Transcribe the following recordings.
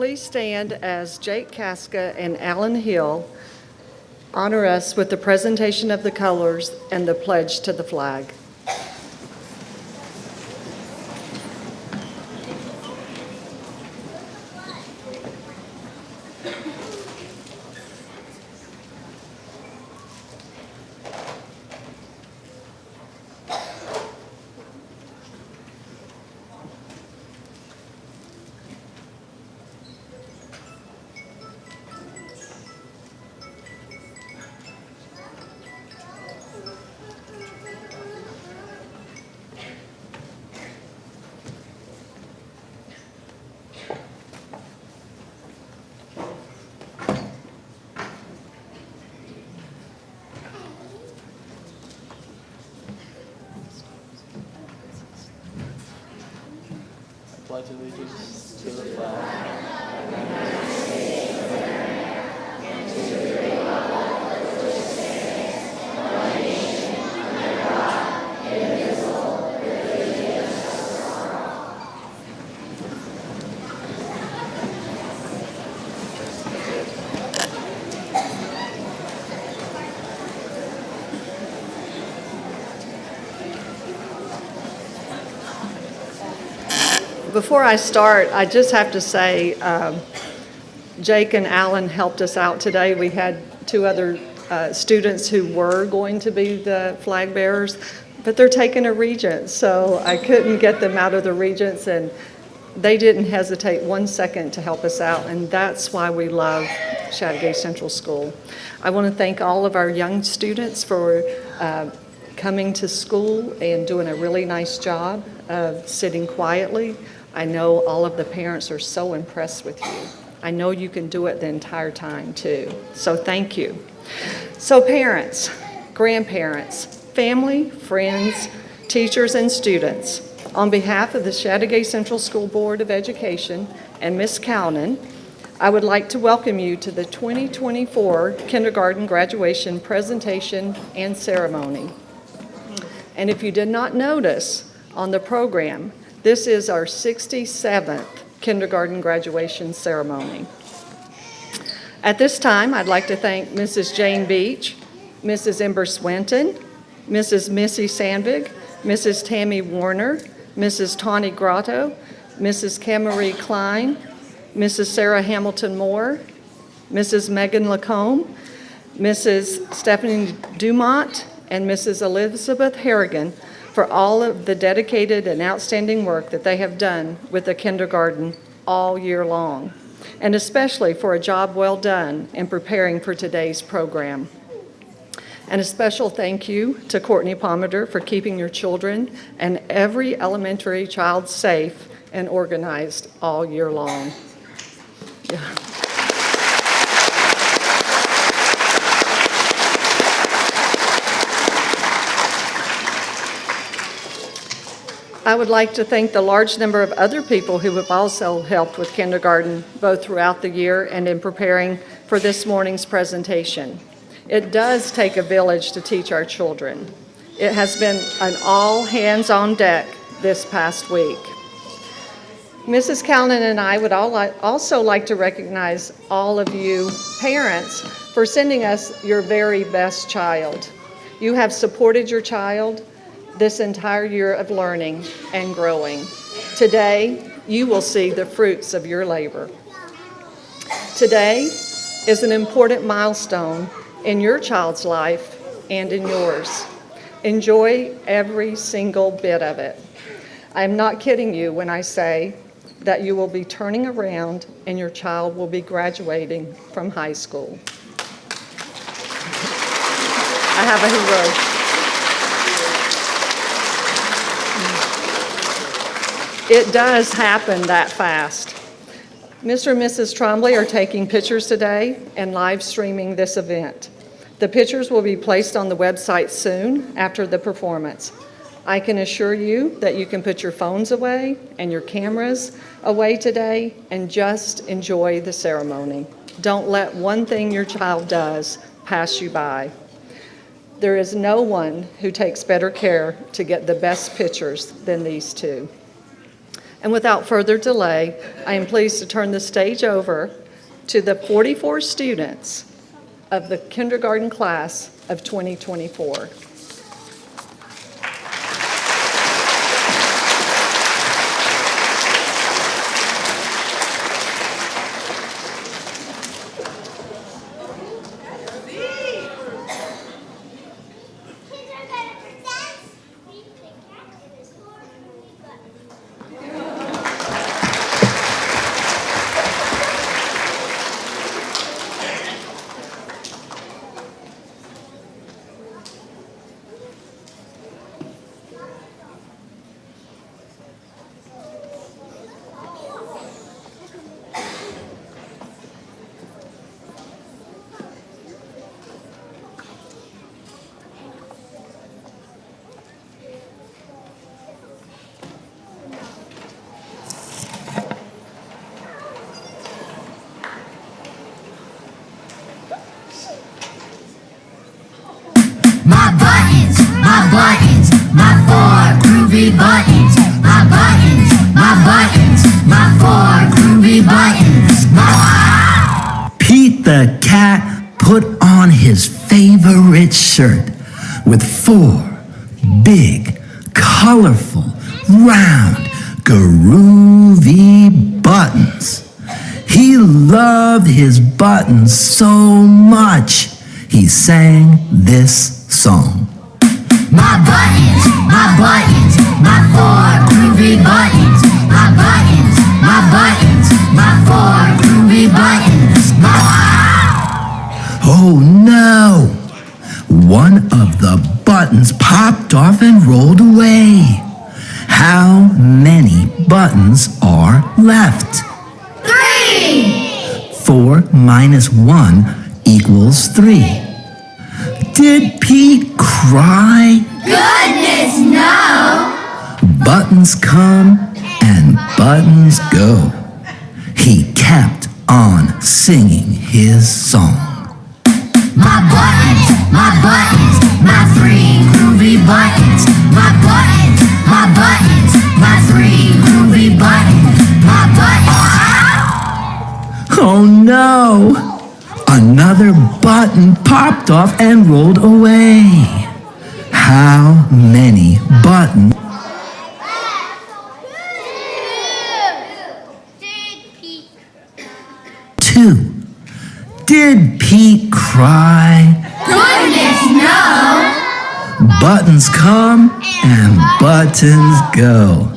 please stand as Jake Casca and Alan Hill honor us with the presentation of the colors and the pledge to the flag. Pledge allegiance to the flag. Before I start, I just have to say, Jake and Alan helped us out today. We had two other students who were going to be the flag bearers, but they're taking a regent, so I couldn't get them out of the regents, and they didn't hesitate 1 second to help us out, and that's why we love Chattagay Central School. I want to thank all of our young students for coming to school and doing a really nice job of sitting quietly. I know all of the parents are so impressed with you. I know you can do it the entire time too. So thank you. So parents, grandparents, family, friends, teachers, and students, on behalf of the Chattagay Central School Board of Education and Ms. Cownan, I would like to welcome you to the 2024 kindergarten graduation presentation and ceremony. And if you did not notice on the program, this is our 67th kindergarten graduation ceremony. At this time, I'd like to thank Mrs. Jane Beach, Mrs. Ember Swinton, Mrs. Missy Sandvig, Mrs. Tammy Warner, Mrs. Tawny Grotto, Mrs. Camarie Klein, Mrs. Sarah Hamilton Moore, Mrs. Megan Lacombe, Mrs. Stephanie Dumont, and Mrs. Elizabeth Harrigan for all of the dedicated and outstanding work that they have done with the kindergarten all year long, and especially for a job well done in preparing for today's program. And a special thank you to Courtney Palmater for keeping your children and every elementary child safe and organized all year long. Yeah. I would like to thank the large number of other people who have also helped with kindergarten, both throughout the year and in preparing for this morning's presentation. It does take a village to teach our children. It has been an all hands on deck this past week. Mrs. Cownan and I would also like to recognize all of you parents for sending us your very best child. You have supported your child this entire year of learning and growing. Today, you will see the fruits of your labor. Today is an important milestone in your child's life and in yours. Enjoy every single bit of it. I'm not kidding you when I say that you will be turning around and your child will be graduating from high school. I have a hero. It does happen that fast. Mr. and Mrs. Trombley are taking pictures today and live streaming this event. The pictures will be placed on the website soon after the performance. I can assure you that you can put your phones away and your cameras away today and just enjoy the ceremony. Don't let one thing your child does pass you by. There is no one who takes better care to get the best pictures than these two. And without further delay, I am pleased to turn the stage over to the 44 students of the kindergarten class of 2024. My four groovy buttons. My buttons, my four groovy buttons. Pete the cat put on his favorite shirt with four big, colorful, round, groovy buttons. He loved his buttons so much, he sang this song. My buttons, my four groovy buttons. My buttons, my four groovy buttons. Oh no! One of the buttons popped off and rolled away. How many buttons are left? 3! 4 minus 1 equals 3. Did Pete cry? Goodness, no! Buttons come and buttons go. He kept on singing his song. My buttons, my 3 groovy buttons. My buttons, my 3 groovy buttons. My buttons. Oh no! Another button popped off and rolled away. How many buttons? Two. Did Pete cry? Goodness, no! Buttons come and buttons go.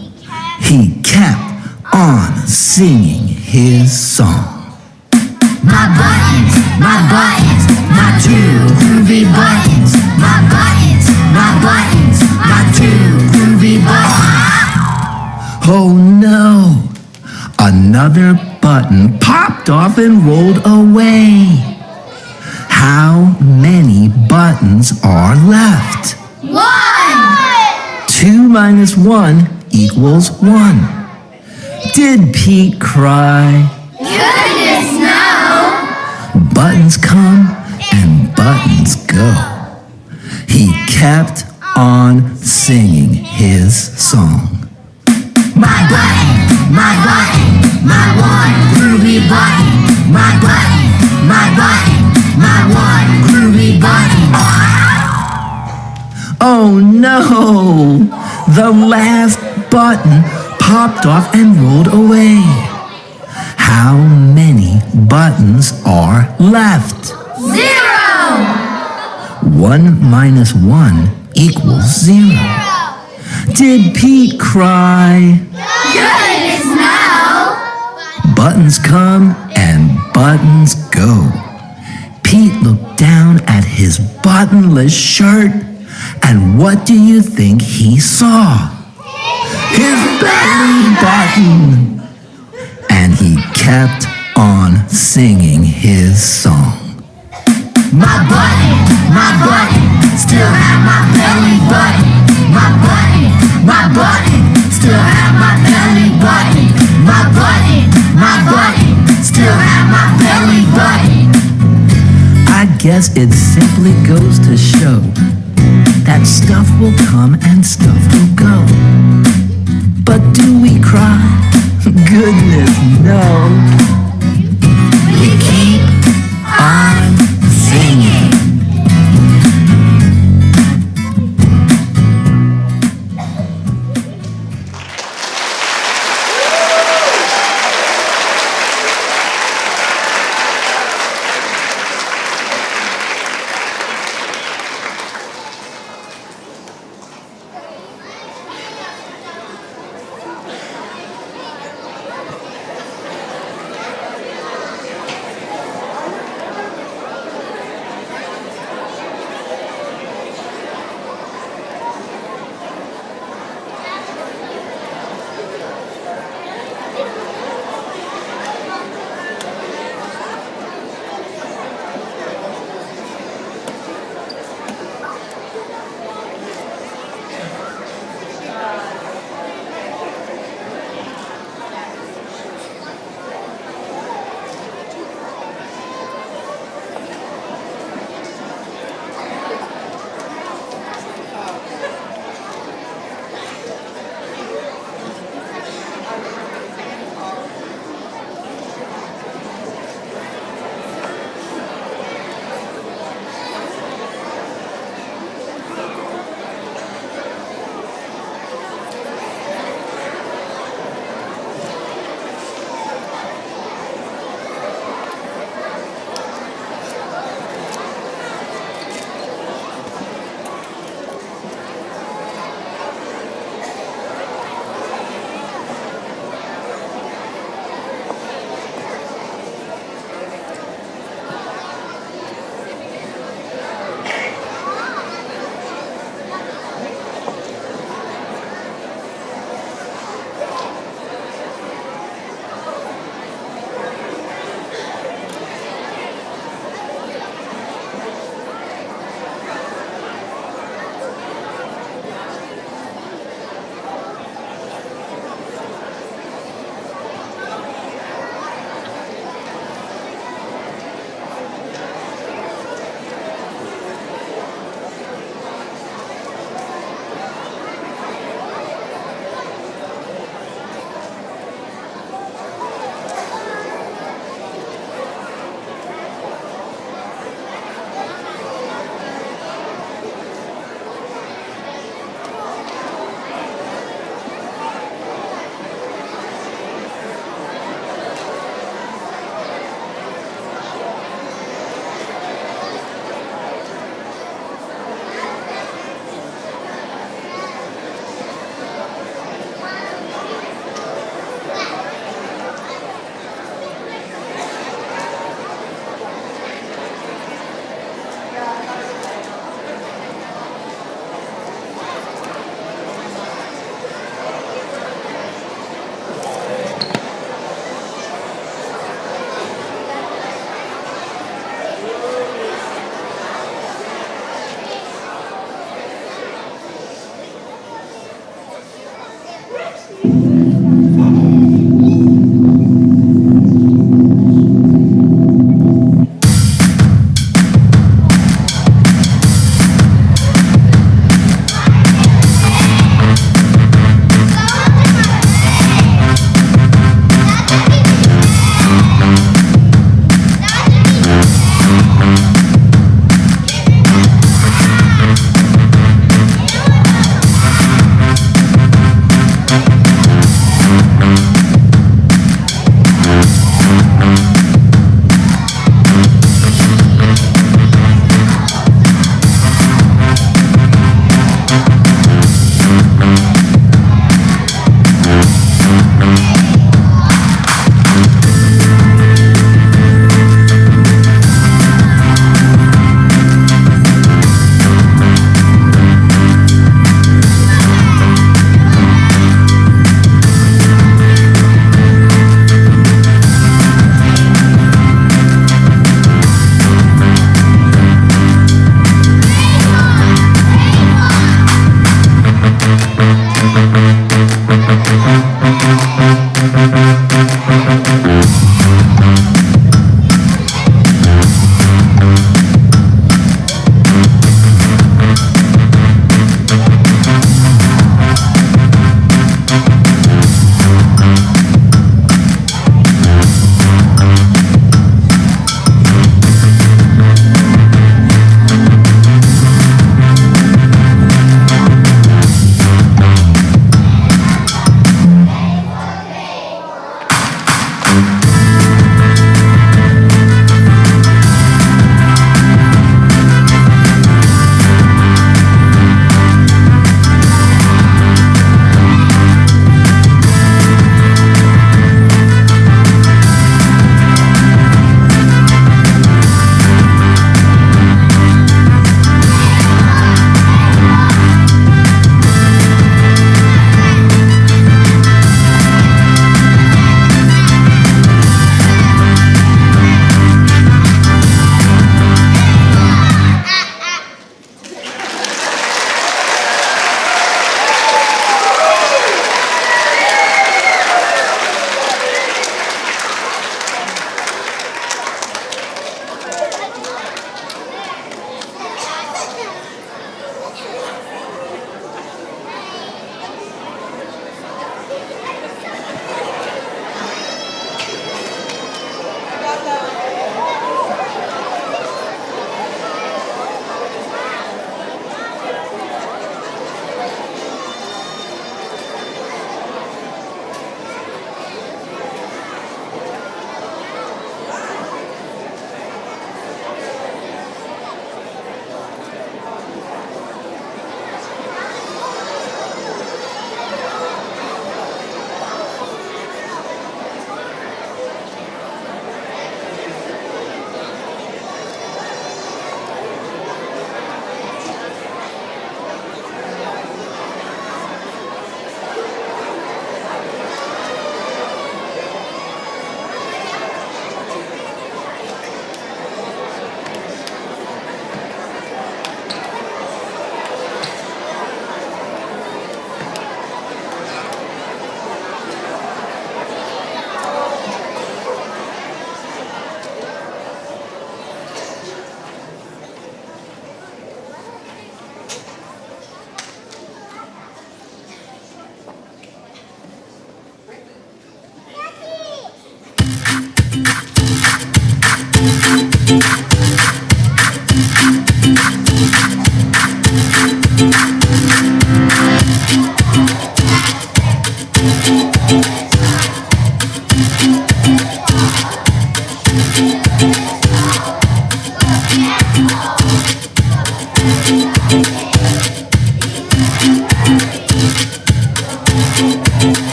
He kept on singing his song. My buttons, my 2 groovy buttons. My buttons, my 2 groovy buttons. Oh no! Another button popped off and rolled away. How many buttons are left? 1! 2 minus 1 equals 1. Did Pete cry? Goodness, no! Buttons come and buttons go. He kept on singing his song. My button, my 1 groovy button. My button, my 1 groovy button. Oh no! The last button popped off and rolled away. How many buttons are left? 0! 1 minus 1 equals 0. Did Pete cry? Goodness, no! Buttons come and buttons go. Pete looked down at his buttonless shirt, and what do you think he saw? His belly button! And he kept on singing his song. My button, still have my belly button. My button, still have my belly button. My button, still have my belly button. I guess it simply goes to show that stuff will come and stuff will go. But do we cry?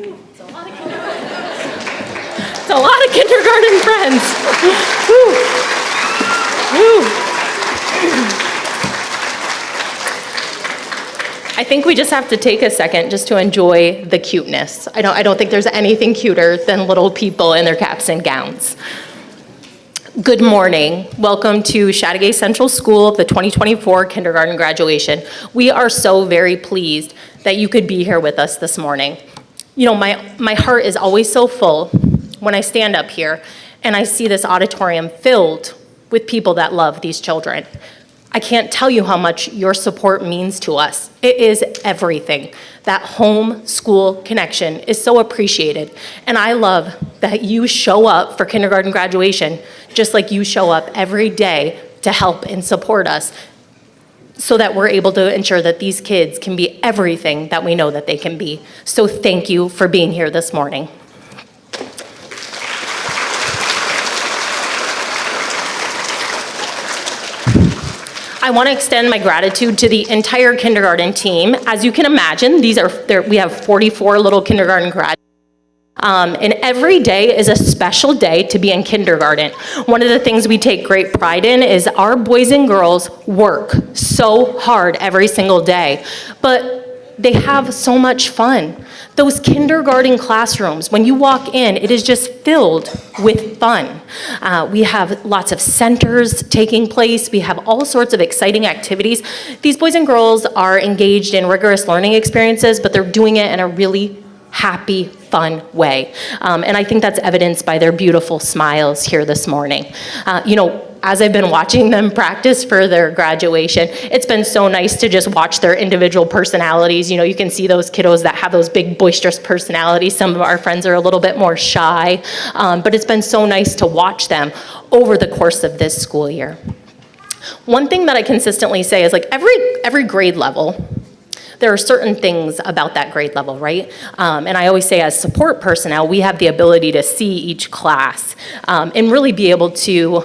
It's a lot of kindergarten friends. Whew. Whew. I think we just have to take a second just to enjoy the cuteness. I don't think there's anything cuter than little people in their caps and gowns. Good morning. Welcome to Chateauguay Central School, the 2024 kindergarten graduation. We are so very pleased that you could be here with us this morning. You know, my heart is always so full when I stand up here and I see this auditorium filled with people that love these children. I can't tell you how much your support means to us. It is everything. That home-school connection is so appreciated. And I love that you show up for kindergarten graduation just like you show up every day to help and support us so that we're able to ensure that these kids can be everything that we know that they can be. So thank you for being here this morning. I want to extend my gratitude to the entire kindergarten team. As you can imagine, we have 44 little kindergarten graduates. And every day is a special day to be in kindergarten. One of the things we take great pride in is our boys and girls work so hard every single day, but they have so much fun. Those kindergarten classrooms, when you walk in, it is just filled with fun. We have lots of centers taking place. We have all sorts of exciting activities. These boys and girls are engaged in rigorous learning experiences, but they're doing it in a really happy, fun way. And I think that's evidenced by their beautiful smiles here this morning. As I've been watching them practice for their graduation, it's been so nice to just watch their individual personalities. You can see those kiddos that have those big boisterous personalities. Some of our friends are a little bit more shy, but it's been so nice to watch them over the course of this school year. One thing that I consistently say is every grade level, there are certain things about that grade level, right? And I always say as support personnel, we have the ability to see each class and really be able to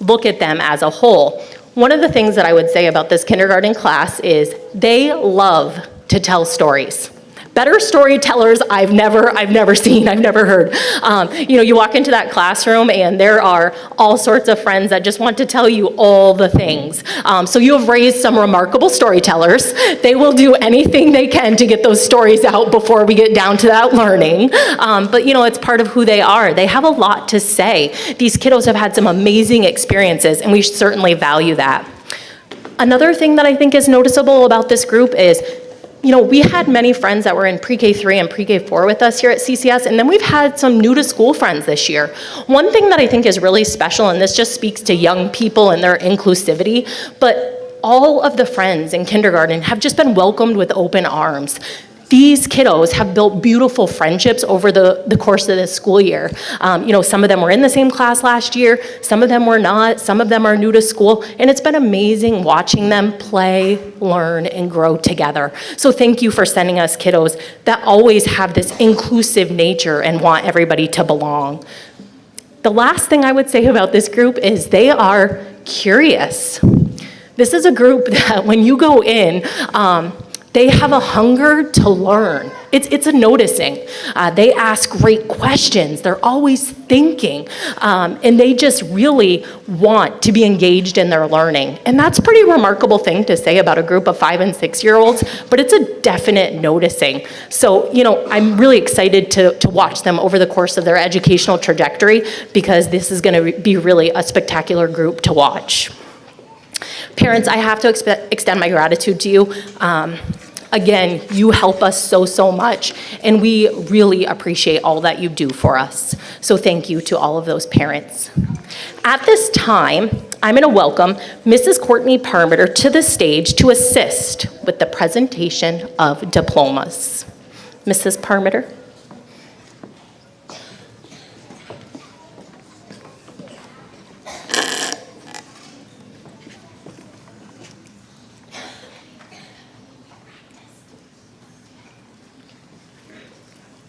look at them as a whole. One of the things that I would say about this kindergarten class is they love to tell stories. Better storytellers I've never seen, I've never heard. You walk into that classroom and there are all sorts of friends that just want to tell you all the things. So you have raised some remarkable storytellers. They will do anything they can to get those stories out before we get down to that learning. But it's part of who they are. They have a lot to say. These kiddos have had some amazing experiences and we certainly value that. Another thing that I think is noticeable about this group is we had many friends that were in pre-K 3 and pre-K 4 with us here at CCS, and then we've had some new to school friends this year. One thing that I think is really special, and this just speaks to young people and their inclusivity, but all of the friends in kindergarten have just been welcomed with open arms. These kiddos have built beautiful friendships over the course of this school year. Some of them were in the same class last year, some of them were not, some of them are new to school, and it's been amazing watching them play, learn, and grow together. So thank you for sending us kiddos that always have this inclusive nature and want everybody to belong. The last thing I would say about this group is they are curious. This is a group that when you go in, they have a hunger to learn. It's a noticing. They ask great questions. They're always thinking. And they just really want to be engaged in their learning. And that's a pretty remarkable thing to say about a group of 5- and 6-year-olds, but it's a definite noticing. So, I'm really excited to watch them over the course of their educational trajectory because this is gonna be really a spectacular group to watch. Parents, I have to extend my gratitude to you. Again, you help us so much, and we really appreciate all that you do for us. So thank you to all of those parents. At this time, I'm going to welcome Mrs. Courtney Parmiter to the stage to assist with the presentation of diplomas. Mrs. Parmiter.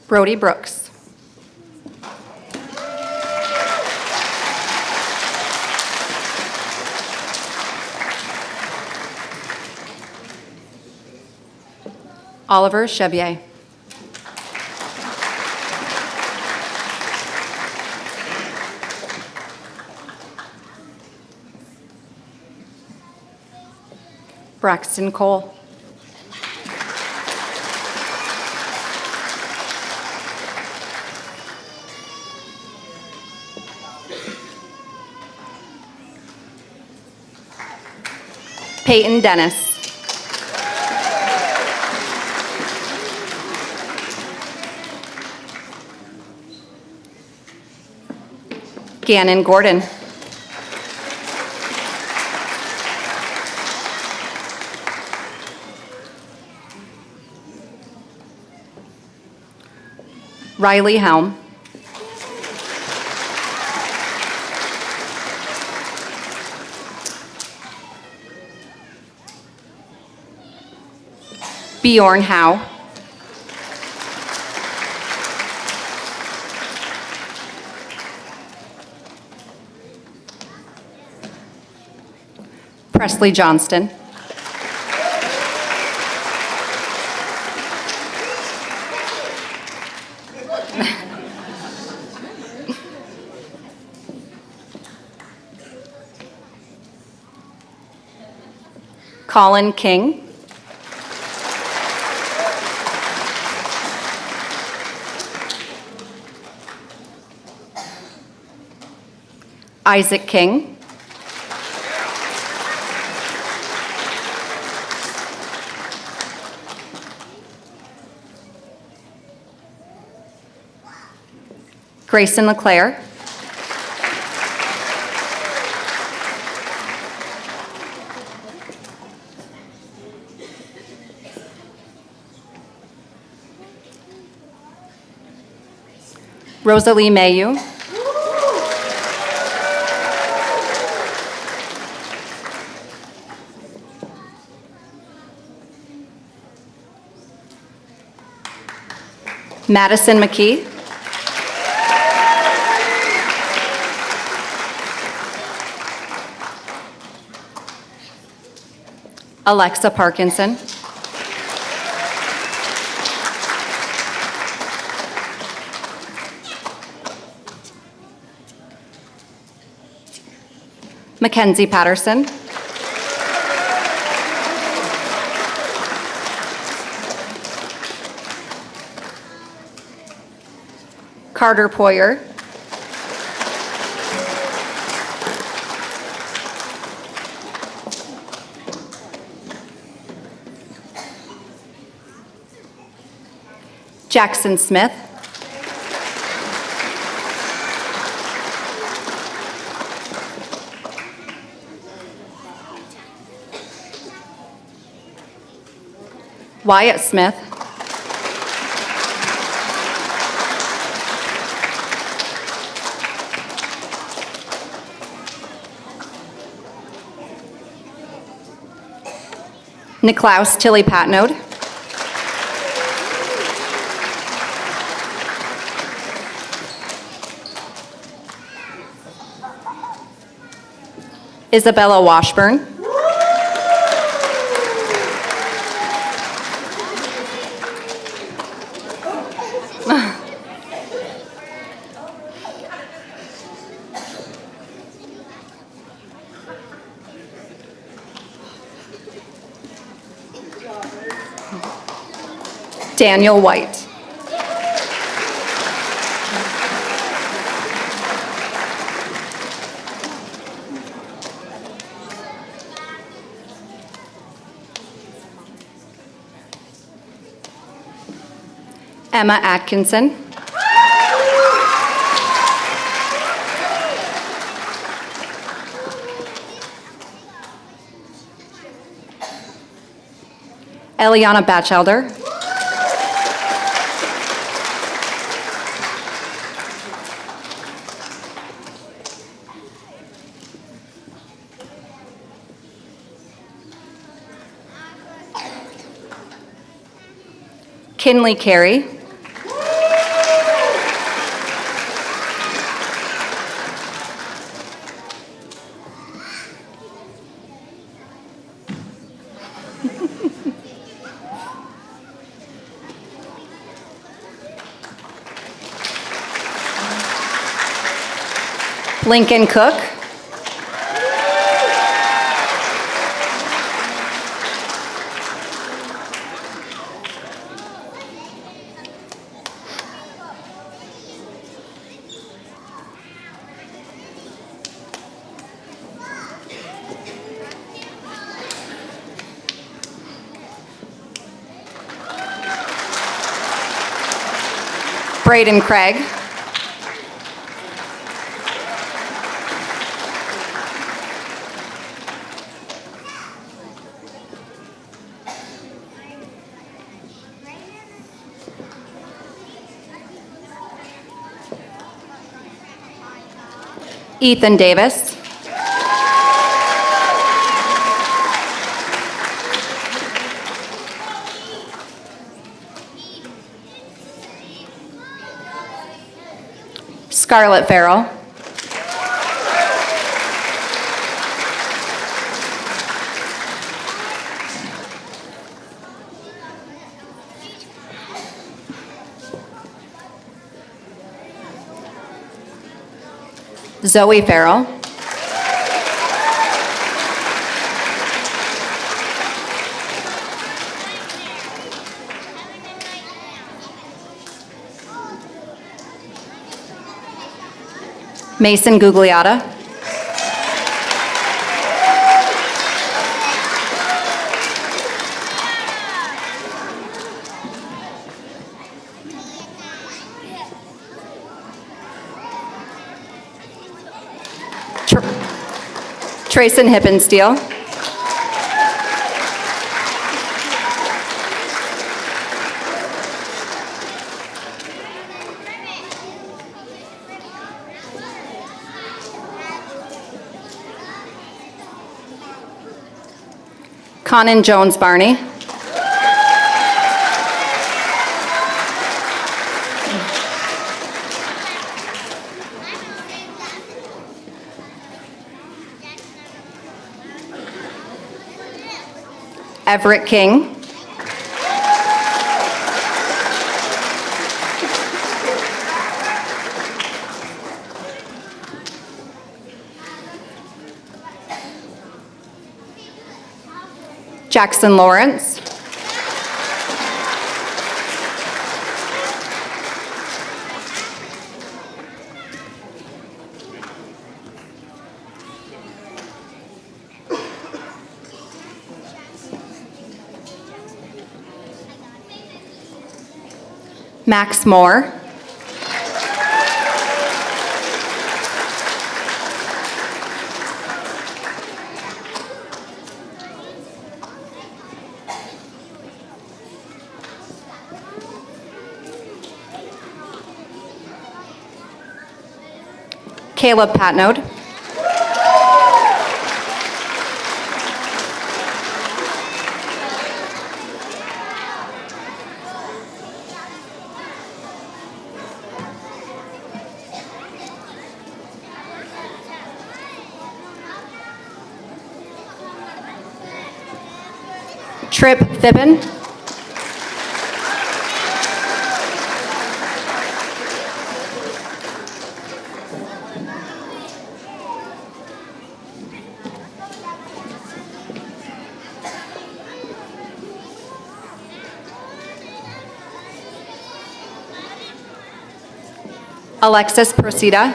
Brody Brooks. Oliver Chebier. Braxton Cole. Peyton Dennis. Gannon Gordon. Riley Helm. Bjorn Howe. Presley Johnston. Colin King. Isaac King. Grayson LeClaire. Rosalie Mayu. Madison McKee. Alexa Parkinson. Mackenzie Patterson. Carter Poyer. Jackson Smith. Wyatt Smith. Niklaus Tilly Patnode. Isabella Washburn. Daniel White. Emma Atkinson. Eliana Batchelder. Kinley Carey. Lincoln Cook. Braden Craig. Ethan Davis. Scarlett Farrell. Zoe Farrell. Mason Gugliotta. Trayson Hippensteel. Conan Jones Barney. Everett King. Jackson Lawrence. Max Moore. Caleb Patnode. Trip Thippen. Alexis Procida.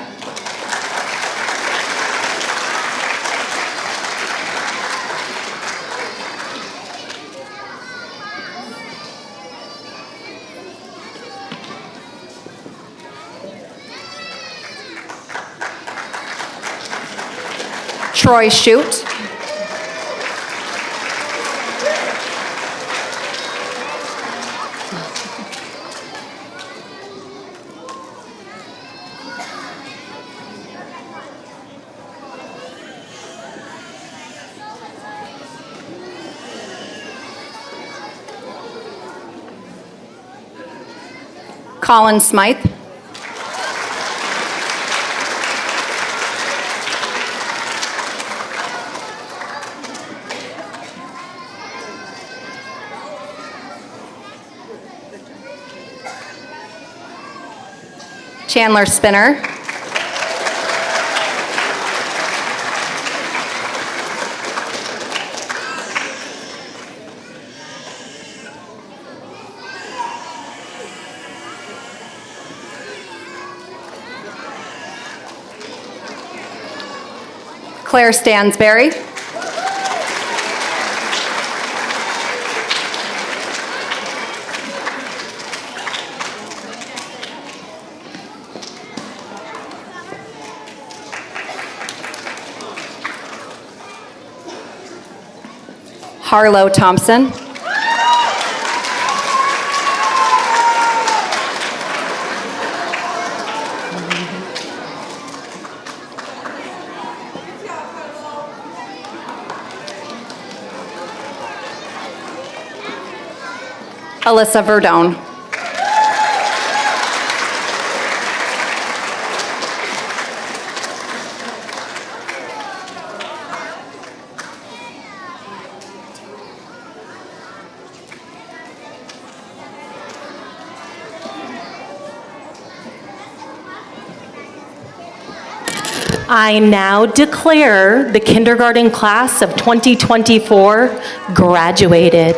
Troy Shute. Colin Smythe. Chandler Spinner. Claire Stansberry. Harlow Thompson. Alyssa Verdone. I now declare the kindergarten class of 2024 graduated.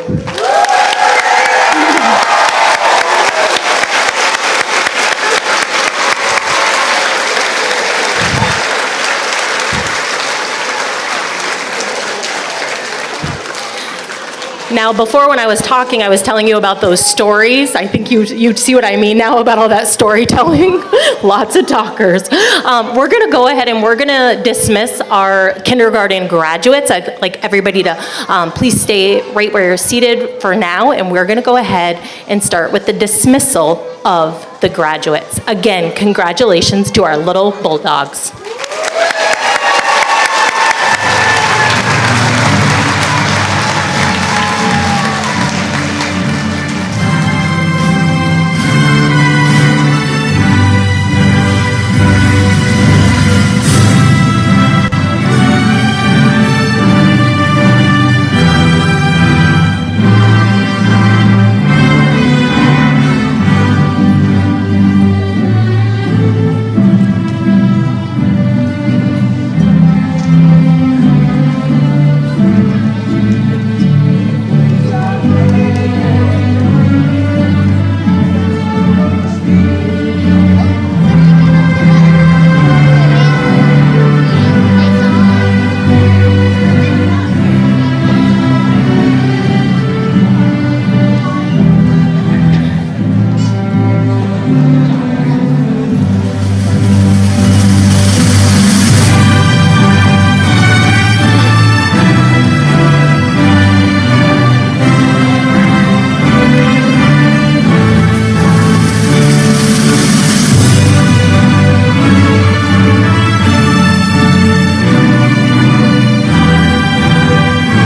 Now, before when I was talking, I was telling you about those stories. I think you see what I mean now about all that storytelling. Lots of talkers. We're going to go ahead and we're going to dismiss our kindergarten graduates. I'd like everybody to please stay right where you're seated for now, and we're going to go ahead and start with the dismissal of the graduates. Again, congratulations to our little Bulldogs.